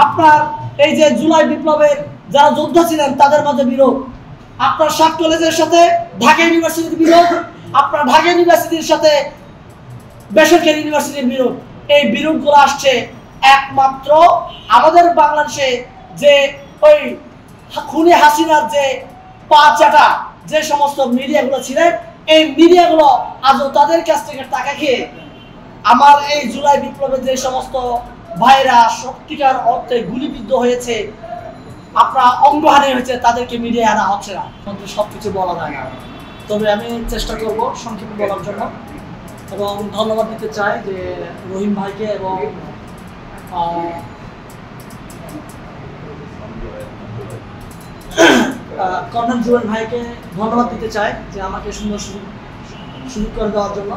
আপনার এই যে জুলাই বিপ্লবের যারা যোদ্ধা ছিলেন তাদের মাঝে বিরোধ, আপনার সাত কলেজের সাথে ঢাকা ইউনিভার্সিটির বিরোধ, আপনার ঢাকা ইউনিভার্সিটির সাথে বেসরকারি ইউনিভার্সিটির বিরোধ। এই বিরোধগুলো আসছে একমাত্র আমাদের বাংলাদেশে যে ওই খুনি হাসিনার যে পা চাটা যে সমস্ত মিডিয়াগুলো ছিলেন, এই মিডিয়াগুলো আজও তাদের কাছ থেকে টাকা খেয়ে আমার এই জুলাই বিপ্লবে যে সমস্ত ভাইরা সত্যিকার অর্থে গুলিবিদ্ধ হয়েছে, আপনার অঙ্গহানি হয়েছে, তাদেরকে মিডিয়ায় আনা হচ্ছে না। সবকিছু বলা যায় না, তবে আমি চেষ্টা করব সংক্ষেপে বলার জন্য। এবং ধন্যবাদ দিতে চাই যে রহিম ভাইকে এবং কর্নেল জুয়েল ভাইকে ধন্যবাদ দিতে চাই যে আমাকে সুন্দর সুযোগ করে দেওয়ার জন্য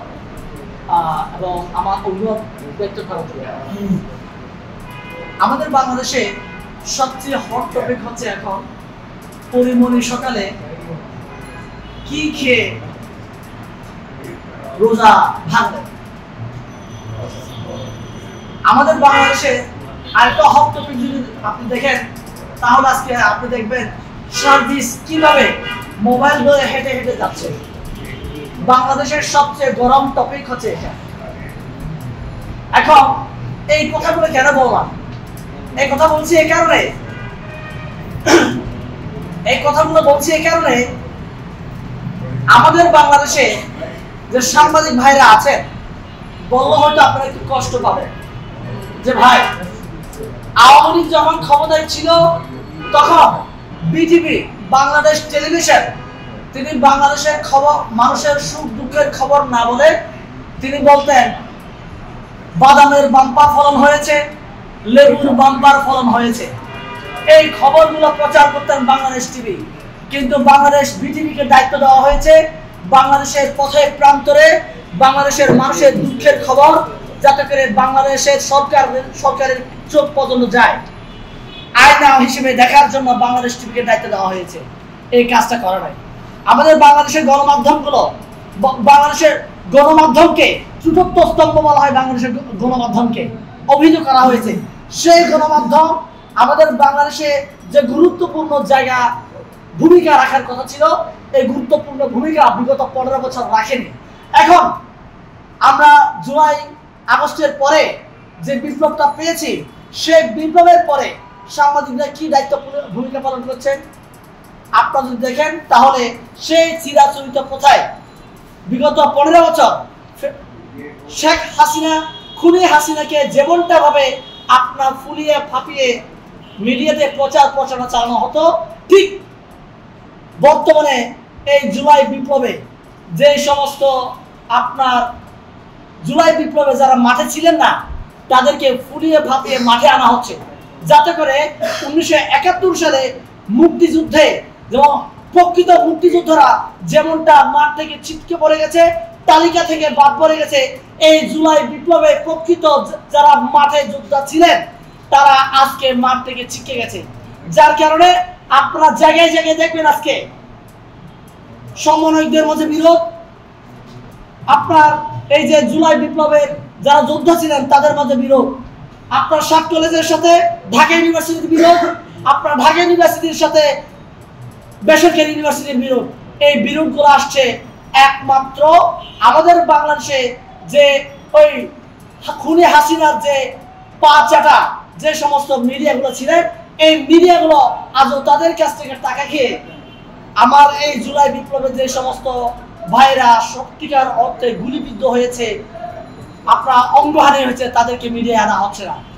এবং আমার অভিমত ব্যক্ত করার জন্য। আমাদের বাংলাদেশে সবচেয়ে হট টপিক হচ্ছে এখন পরিমণি সকালে কি খেয়ে রোজা ভাঙলেন। আমাদের বাংলাদেশে আরেকটা হট টপিক যদি আপনি দেখেন তাহলে আজকে আপনি দেখবেন সার্ভিস কিভাবে মোবাইল ধরে হেঁটে হেঁটে যাচ্ছে। বাংলাদেশের সবচেয়ে গরম টপিক হচ্ছে এটা। এখন এই কথাগুলো কেন বললাম? এই কথা বলছি এই কারণে, আমাদের বাংলাদেশে যে সাংবাদিক ভাইরা আছেন, বললে হয়তো আপনারা একটু কষ্ট পাবেন যে ভাই, আওয়ামী লীগ যখন ক্ষমতায় ছিল তখন বিটিভি বাংলাদেশ টেলিভিশন তিনি বাংলাদেশের খবর, মানুষের সুখ দুঃখের খবর না বলে তিনি বলতেন বাদামের বাম্পার ফলন হয়েছে, লেবুর বাম্পার ফলন হয়েছে। এই খবরগুলো প্রচার করতেন বাংলাদেশ টিভি। কিন্তু বাংলাদেশ বিটিভিকে দায়িত্ব দেওয়া হয়েছে বাংলাদেশের পথে প্রান্তরে বাংলাদেশের মানুষের দুঃখের খবর যাতে করে বাংলাদেশের সরকারের চোখ পর্যন্ত যায়, আয়না হিসেবে দেখার জন্য বাংলাদেশ টিভিকে দায়িত্ব দেওয়া হয়েছে। এই কাজটা করা নাই। আমাদের বাংলাদেশের গণমাধ্যমকে চতুর্থ স্তম্ভ বলা হয়। বাংলাদেশের গণমাধ্যমকে অভিযোগ করা হয়েছে, সেই গণমাধ্যম আমাদের বাংলাদেশে যে গুরুত্বপূর্ণ জায়গা ভূমিকা রাখার কথা ছিল, এই গুরুত্বপূর্ণ ভূমিকা বিগত 15 বছর রাখেনি। এখন আমরা জুলাই আগস্টের পরে যে বিপ্লবটা পেয়েছি, সেই বিপ্লবের পরে সাংবাদিকরা কি ভূমিকা পালন করছেন আপনারা যদি দেখেন তাহলে সেই চিরাচরিত প্রথায় বিগত 15 বছর শেখ হাসিনা খুনি হাসিনাকে যেমনটা ভাবে আপনার ফুলিয়ে ফাঁপিয়ে মিডিয়াতে প্রচারণা চালানো হতো, ঠিক বর্তমানে এই জুলাই বিপ্লবে যে সমস্ত আপনার জুলাই বিপ্লবে যারা মাঠে ছিলেন না তাদেরকে ফুলিয়ে ফাঁপিয়ে মাঠে আনা হচ্ছে, যাতে করে 1971 সালে মুক্তিযুদ্ধে যেমন প্রকৃত মুক্তিযোদ্ধারা যেমনটা মাঠ থেকে ছিটকে পড়ে গেছে, তালিকা থেকে বাদ পড়ে গেছে, এই জুলাই বিপ্লবে প্রকৃত যারা মাঠে যোদ্ধা ছিলেন তারা আজকে মাঠ থেকে ছিটকে গেছে। যার কারণে আপনারা জায়গায় জায়গায় দেখবেন আজকে সমন্বয়কদের মধ্যে বিরোধ, আপনার এই যে জুলাই বিপ্লবের যারা যোদ্ধা ছিলেন তাদের মধ্যে বিরোধ, আপনার সাত কলেজের সাথে ঢাকা ইউনিভার্সিটির বিরোধ, আপনার ঢাকা ইউনিভার্সিটির সাথে বেসরকারি ইউনিভার্সিটির বিরোধ। এই বিরোধগুলো আসছে একমাত্র আমাদের বাংলাদেশে যে ওই খুনি হাসিনার যে পা চাটা যে সমস্ত মিডিয়াগুলো ছিলেন, এই মিডিয়াগুলো আজও তাদের কাছ থেকে টাকা খেয়ে আমার এই জুলাই বিপ্লবে যে সমস্ত ভাইরা সত্যিকার অর্থে গুলিবিদ্ধ হয়েছে, আপনার অঙ্গহানি হয়েছে, তাদেরকে মিডিয়ায় আনা হচ্ছে না।